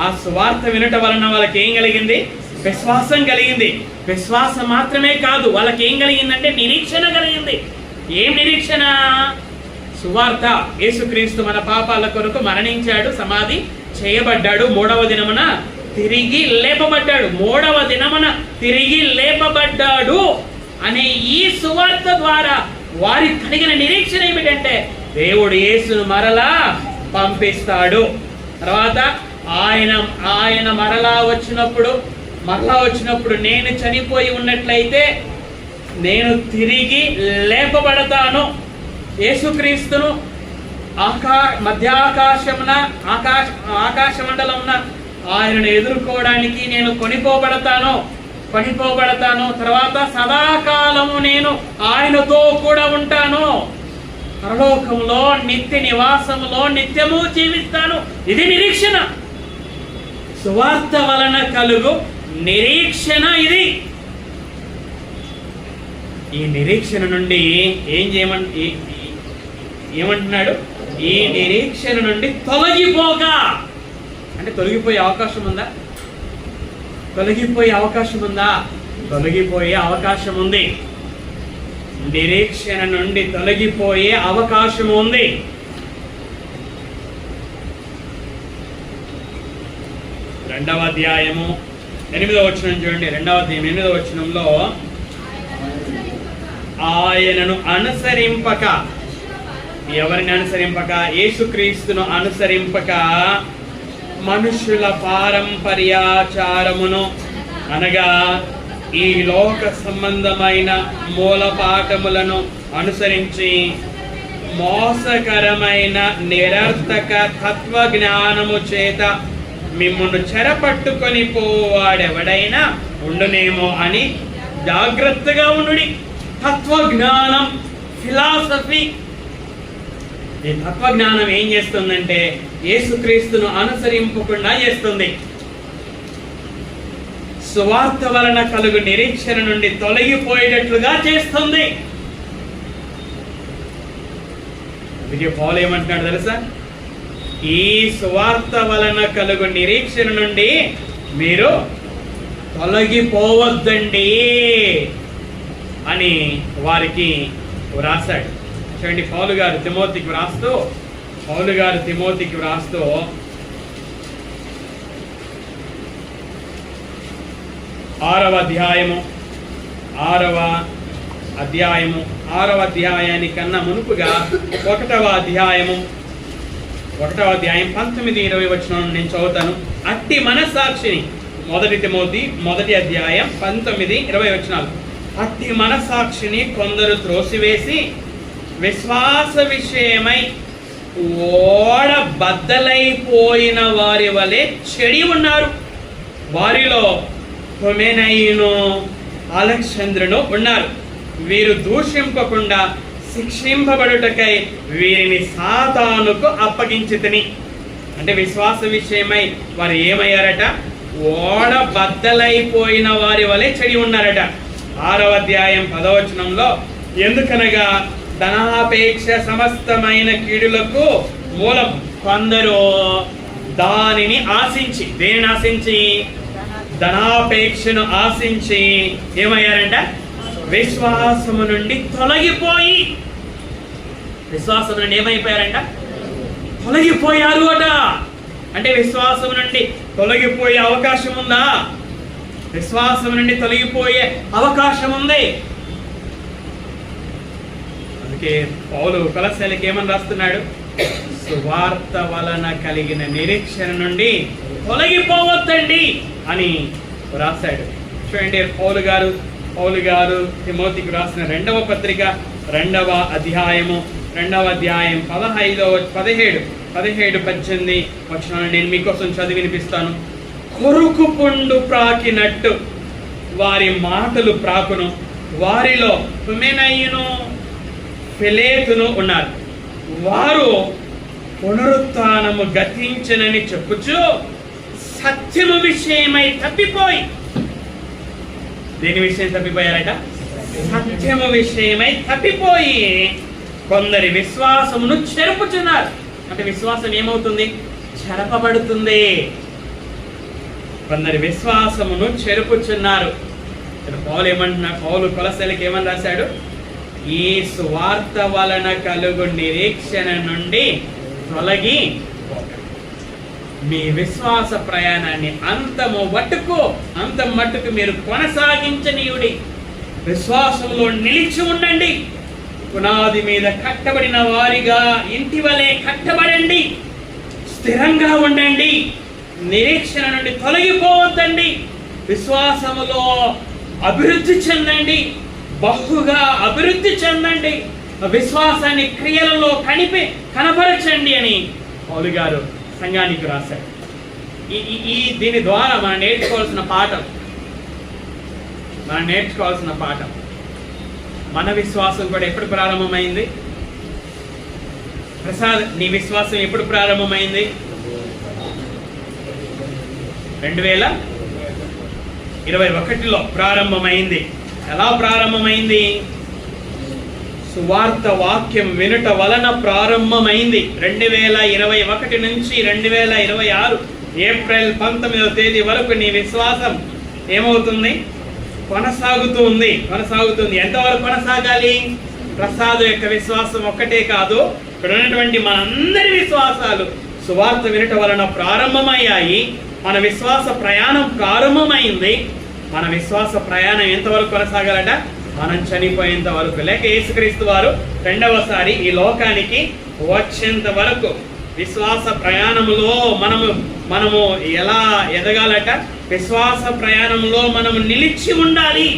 ఆ సువార్త వినటం వలన వాళ్ళకి ఏం కలిగింది? విశ్వాసం కలిగింది. విశ్వాసం మాత్రమే కాదు, వాళ్ళకి ఏం కలిగిందంటే నిరీక్షణ కలిగింది. ఏం నిరీక్షణ? సువార్త. యేసుక్రీస్తు మన పాపాల కొరకు మరణించాడు, సమాధి చేయబడ్డాడు, మూడవ దినమున తిరిగి లేపబడ్డాడు. మూడవ దినమున తిరిగి లేపబడ్డాడు అనే ఈ సువార్త ద్వారా వారికి కలిగిన నిరీక్షణ ఏమిటంటే దేవుడు యేసును మరలా పంపిస్తాడు. తర్వాత ఆయన మరలా వచ్చినప్పుడు నేను చనిపోయి ఉన్నట్లయితే నేను తిరిగి లేపబడతాను. యేసుక్రీస్తును ఆకాశమండలంన ఆయనను ఎదుర్కోవడానికి నేను కొనిపోబడతాను. తర్వాత సదాకాలము నేను ఆయనతో కూడా ఉంటాను. పరలోకంలో నిత్య నివాసములో నిత్యము జీవిస్తాను. ఇది నిరీక్షణ. సువార్త వలన కలుగు నిరీక్షణ ఇది. ఈ నిరీక్షణ నుండి ఏమంటున్నాడు? ఈ నిరీక్షణ నుండి తొలగిపోక. అంటే తొలగిపోయే అవకాశం ఉందా? తొలగిపోయే అవకాశం ఉంది. నిరీక్షణ నుండి తొలగిపోయే అవకాశం ఉంది. రెండవ అధ్యాయము 8వ వచనం చూడండి. 2వ అధ్యాయం 8వ వచనంలో ఆయనను అనుసరింపక, ఎవరిని అనుసరింపక? యేసుక్రీస్తును అనుసరింపక మనుషుల పారంపర్యాచారమును అనగా ఈ లోక సంబంధమైన మూలపాఠములను అనుసరించి మోసకరమైన నిరర్థక తత్వజ్ఞానము చేత మిమ్మును చెరపట్టుకొని పోవాడెవడైనా ఉండునేమో అని జాగ్రత్తగా ఉండుడి. తత్వజ్ఞానం, ఫిలాసఫీ. ఈ తత్వజ్ఞానం ఏం చేస్తుందంటే యేసుక్రీస్తును అనుసరింపకుండా చేస్తుంది. సువార్త వలన కలుగు నిరీక్షణ నుండి తొలగిపోయేటట్లుగా చేస్తుంది. అందుకే పౌలు ఏమంటున్నాడు తెలుసా? ఈ సువార్త వలన కలుగు నిరీక్షణ నుండి మీరు తొలగిపోవద్దండి అని వారికి వ్రాసాడు. చూడండి, పౌలు గారు తిమోతికి వ్రాస్తూ 6వ అధ్యాయానికన్నా మునుపుగా 1వ అధ్యాయం 19-20 వచనం నేను చదువుతాను. అట్టి మనస్సాక్షిని, 1 తిమోతి 1వ అధ్యాయం 19-20 వచనాలు. అట్టి మనస్సాక్షిని కొందరు త్రోసివేసి విశ్వాస విషయమై ఓడ బద్దలైపోయిన వారి వలె చెడి ఉన్నారు. వారిలో హుమెనయును అలెగ్జాంద్రును ఉన్నారు. వీరు దూషింపకుండా శిక్షింపబడుటకై వీరిని సాతానుకు అప్పగించితిని. అంటే విశ్వాస విషయమై వారు ఏమయ్యారట? ఓడ బద్దలైపోయిన వారి వలె చెడి ఉన్నారట. 6వ అధ్యాయం 10వ వచనంలో ఎందుకనగా ధనాపేక్ష సమస్తమైన కీడులకు మూలం. కొందరు దానిని ఆశించి, దేనిని ఆశించి? ధనాపేక్షను ఆశించి ఏమయ్యారంట? విశ్వాసము నుండి తొలగిపోయి. విశ్వాసం నుండి ఏమైపోయారంట? తొలగిపోయారు అట. అంటే విశ్వాసం నుండి తొలగిపోయే అవకాశం ఉందా? విశ్వాసం నుండి తొలగిపోయే అవకాశం ఉంది. అందుకే పౌలు కొలస్సీయులకు ఏమని రాస్తున్నాడు? సువార్త వలన కలిగిన నిరీక్షణ నుండి తొలగిపోవద్దండి అని రాశాడు. చూడండి, పౌలు గారు తిమోతికి రాసిన 2వ పత్రిక 2వ అధ్యాయం 15-17 17-18 వచనాలు నేను మీకోసం చదివి వినిపిస్తాను. కొరుకు పుండు ప్రాకినట్టు వారి మాటలు ప్రాకును, వారిలో హుమెనయును ఫిలేతును ఉన్నారు. వారు పునరుత్థానము గతించనని చెప్పుచు సత్యము విషయమై తప్పిపోయి, దేని విషయం తప్పిపోయారట? సత్యము విషయమై తప్పిపోయి కొందరి విశ్వాసమును చెరుపుచున్నారు. అంటే విశ్వాసం ఏమవుతుంది? చెరపబడుతుంది. కొందరి విశ్వాసమును చెరుపుచున్నారు. పౌలు ఏమంటున్నా? పౌలు కొలస్సీలకు ఏమని రాశాడు? ఈ సువార్త వలన కలుగు నిరీక్షణ నుండి తొలగి మీ విశ్వాస ప్రయాణాన్ని అంతం మట్టుకు మీరు కొనసాగించనీయుడి. విశ్వాసంలో నిలిచి ఉండండి. పునాది మీద కట్టబడిన వారిగా ఇంటి వలె కట్టబడండి. స్థిరంగా ఉండండి. నిరీక్షణ నుండి తొలగిపోవద్దండి. విశ్వాసములో అభివృద్ధి చెందండి. బహుగా అభివృద్ధి చెందండి. విశ్వాసాన్ని క్రియలలో కనపరచండి అని పౌలు గారు సంఘానికి రాశారు. దీని ద్వారా మనం నేర్చుకోవాల్సిన పాఠం, మన విశ్వాసం కూడా ఎప్పుడు ప్రారంభమైంది? ప్రసాద్, నీ విశ్వాసం ఎప్పుడు ప్రారంభమైంది? 2021లో ప్రారంభమైంది. ఎలా ప్రారంభమైంది? సువార్త వాక్యం వినుట వలన ప్రారంభమైంది. 2021 నుంచి 2026 ఏప్రిల్ 19వ తేదీ వరకు నీ విశ్వాసం ఏమవుతుంది? కొనసాగుతూ ఉంది. ఎంతవరకు కొనసాగాలి? ప్రసాద్ యొక్క విశ్వాసం ఒక్కటే కాదు, ఇక్కడ ఉన్నటువంటి మనందరి విశ్వాసాలు సువార్త వినుట వలన ప్రారంభమయ్యాయి. మన విశ్వాస ప్రయాణం ప్రారంభమైంది. మన విశ్వాస ప్రయాణం ఎంతవరకు కొనసాగాలట? మనం చనిపోయేంత వరకు, లేక యేసుక్రీస్తు వారు రెండవసారి ఈ లోకానికి వచ్చేంత వరకు విశ్వాస ప్రయాణంలో మనము ఎలా ఎదగాలట? విశ్వాస ప్రయాణంలో మనము నిలిచి ఉండాలి.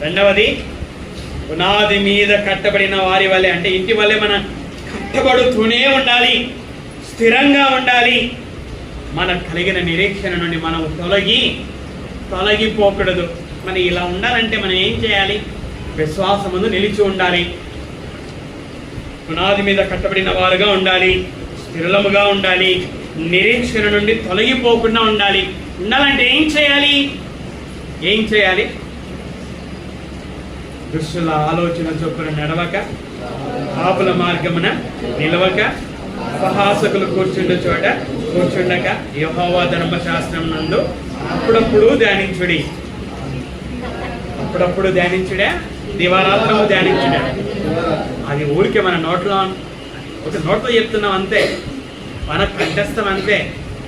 రెండవది, పునాది మీద కట్టబడిన వారి వలె, అంటే ఇంటి వలె మనం కట్టబడుతూనే ఉండాలి. స్థిరంగా ఉండాలి. మనకు కలిగిన నిరీక్షణ నుండి మనం తొలగిపోకూడదు. మరి ఇలా ఉండాలంటే మనం ఏం చేయాలి? విశ్వాసముందు నిలిచి ఉండాలి. పునాది మీద కట్టబడిన వారుగా ఉండాలి. స్థిరముగా ఉండాలి. నిరీక్షణ నుండి తొలగిపోకుండా ఉండాలంటే ఏం చేయాలి? దుష్టుల ఆలోచన చొప్పున నడవక, పాపుల మార్గమున నిలవక, అపహాసకులు కూర్చుండక యెహోవా ధర్మశాస్త్రం నందు అప్పుడప్పుడు ధ్యానించుడే, దివారాత్రము ధ్యానించుడే. అది ఊరికే మన నోట్లో చెప్తున్నాం అంతే, మన కంఠస్థం అంతే.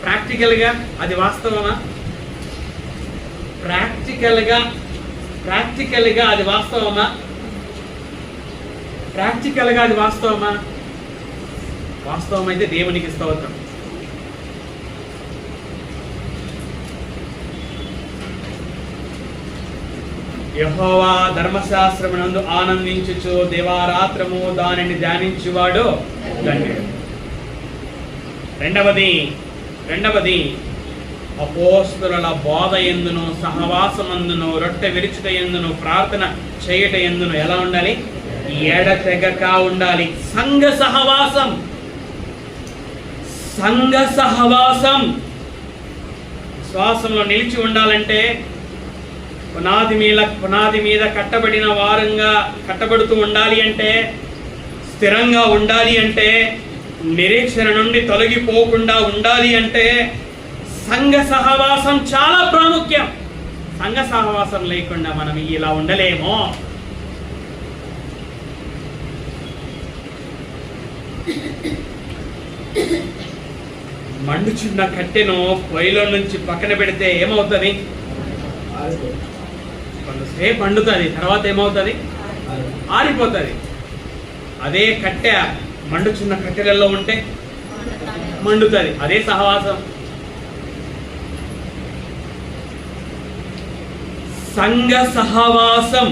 ప్రాక్టికల్గా అది వాస్తవమా? ప్రాక్టికల్గా అది వాస్తవమా? వాస్తవమైతే దేవునికి స్తోత్రం. యెహోవా ధర్మశాస్త్రమునందు ఆనందించుచు దివారాత్రము దానిని ధ్యానించువాడు ధన్యుడు. రెండవది అపోస్తలుల బోధ ఎందును, సహవాసమందును, రొట్టె విరుచుట ఎందును, ప్రార్థన చేయుట ఎందును ఎలా ఉండాలి? ఎడతెగక ఉండాలి. సంఘ సహవాసం విశ్వాసంలో నిలిచి ఉండాలంటే పునాది మీద కట్టబడిన వారంగా కట్టబడుతూ ఉండాలి అంటే, స్థిరంగా ఉండాలి అంటే, నిరీక్షణ నుండి తొలగిపోకుండా ఉండాలి అంటే సంఘ సహవాసం చాలా ప్రాముఖ్యం. సంఘ సహవాసం లేకుండా మనం ఇలా ఉండలేమో. మండుచున్న కట్టెను పొయ్యిలో నుంచి పక్కన పెడితే ఏమవుతుంది? కొంతసేపు మండుతుంది, తర్వాత ఏమవుతుంది? ఆరిపోతుంది. అదే కట్టె మండుచున్న కట్టెలలో ఉంటే మండుతుంది. అదే సహవాసం. సంఘ సహవాసం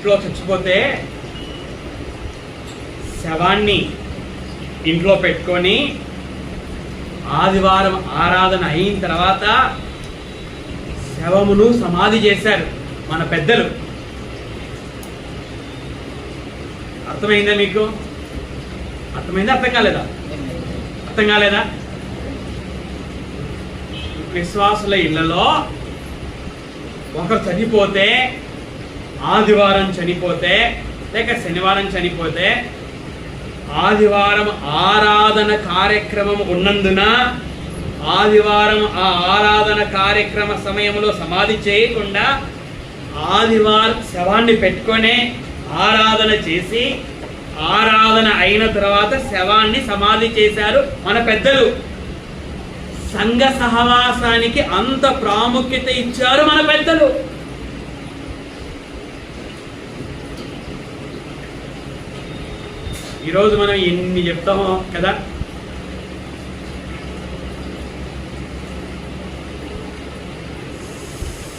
ఇంట్లో చచ్చిపోతే శవాన్ని ఇంట్లో పెట్టుకొని ఆదివారం ఆరాధన అయిన తర్వాత శవమును సమాధి చేశారు మన పెద్దలు. అర్థమైందా మీకు? అర్థమైందా? అర్థం కాలేదా? అర్థం కాలేదా? విశ్వాసుల ఇళ్లలో ఒకరు చనిపోతే, ఆదివారం చనిపోతే లేక శనివారం చనిపోతే, ఆదివారం ఆరాధన కార్యక్రమం ఉన్నందున ఆదివారం ఆ ఆరాధన కార్యక్రమ సమయంలో సమాధి చేయకుండా ఆదివారం శవాన్ని పెట్టుకొని ఆరాధన చేసి, ఆరాధన అయిన తర్వాత శవాన్ని సమాధి చేశారు మన పెద్దలు. సంఘ సహవాసానికి అంత ప్రాముఖ్యత ఇచ్చారు మన పెద్దలు. ఈరోజు మనం ఎన్ని చెప్తామో కదా,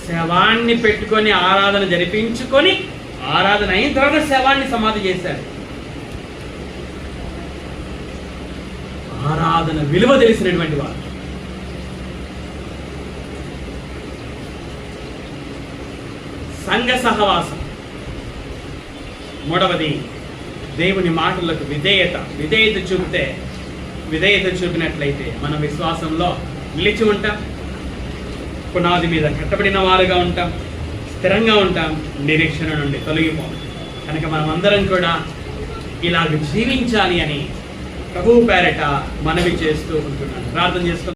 శవాన్ని పెట్టుకొని ఆరాధన జరిపించుకొని ఆరాధన అయిన తర్వాత శవాన్ని సమాధి చేశారు. ఆరాధన విలువ తెలిసినటువంటి వారు. సంఘ సహవాసం. మూడవది దేవుని మాటలకు విధేయత చూపినట్లయితే మన విశ్వాసంలో నిలిచి ఉంటాం, పునాది మీద కట్టబడిన వారుగా ఉంటాం, స్థిరంగా ఉంటాం, నిరీక్షణ నుండి తొలగిపోం. కనుక మనం అందరం కూడా ఇలాగ జీవించాలి అని ప్రభువు పేరట మనవి చేస్తూ ఉంటున్నాను. ప్రార్థన చేస్తూ